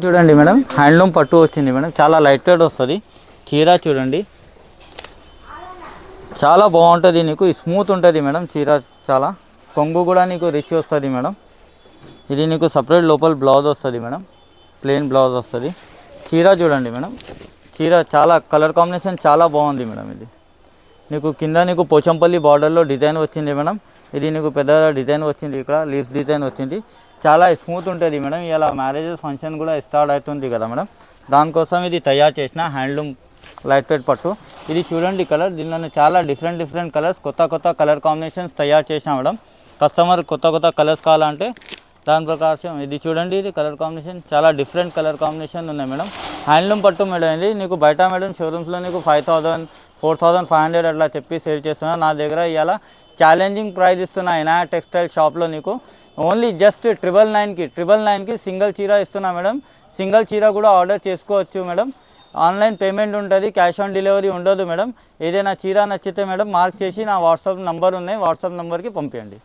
చూడండి madam, handloom పట్టు వచ్చింది మేడం. చాలా లైట్ వెయిట్ వస్తుంది. చీర చూడండి, చాలా బాగుంటుంది. నీకు స్మూత్ ఉంటుంది మేడం. చీర చాలా కొంగు కూడా నీకు రిచ్ వస్తుంది మేడం. ఇది నీకు సపరేట్ లోపల బ్లౌజ్ వస్తుంది మేడం. ప్లెయిన్ బ్లౌజ్ వస్తుంది. చీర చూడండి మేడం, చీర చాలా కలర్ కాంబినేషన్ చాలా బాగుంది మేడం. ఇది నీకు కింద నీకు పోచంపల్లి బార్డర్లో డిజైన్ వచ్చింది మేడం. ఇది నీకు పెద్ద డిజైన్ వచ్చింది, ఇక్కడ లీఫ్ డిజైన్ వచ్చింది. చాలా స్మూత్ ఉంటుంది మేడం. ఇలా మ్యారేజెస్ ఫంక్షన్ కూడా స్టార్ట్ అవుతుంది కదా మేడం, దానికోసం ఇది తయారు చేసిన హ్యాండ్లూమ్ లైట్ వెయిట్ పట్టు. ఇది చూడండి కలర్, దీనిలో చాలా డిఫరెంట్ కలర్స్, కొత్త కలర్ కాంబినేషన్స్ తయారు చేసిన మేడం. కస్టమర్ కొత్త కలర్స్ కావాలంటే దాని ప్రకారం ఇది చూడండి. ఇది కలర్ కాంబినేషన్ చాలా డిఫరెంట్ కలర్ కాంబినేషన్ ఉన్నాయి మేడం. హ్యాండ్లూమ్ పట్టు మేడం. ఇది నీకు బయట మేడం షోరూమ్స్లో నీకు 5,000 4,500 అట్లా చెప్పి సేల్ చేస్తున్నా. నా దగ్గర ఇలా ఛాలెంజింగ్ ప్రైస్ ఇస్తున్నా. ఇనాయా టెక్స్టైల్ షాప్లో నీకు ఓన్లీ జస్ట్ 999కి సింగిల్ చీర ఇస్తున్నా మేడం. సింగిల్ చీర కూడా ఆర్డర్ చేసుకోవచ్చు మేడం. ఆన్లైన్ పేమెంట్ ఉంటుంది, క్యాష్ ఆన్ డెలివరీ ఉండదు మేడం. ఏదైనా చీర నచ్చితే మేడం మార్క్ చేసి నా వాట్సాప్ నంబర్ ఉన్నాయి, వాట్సాప్ నెంబర్కి పంపించండి.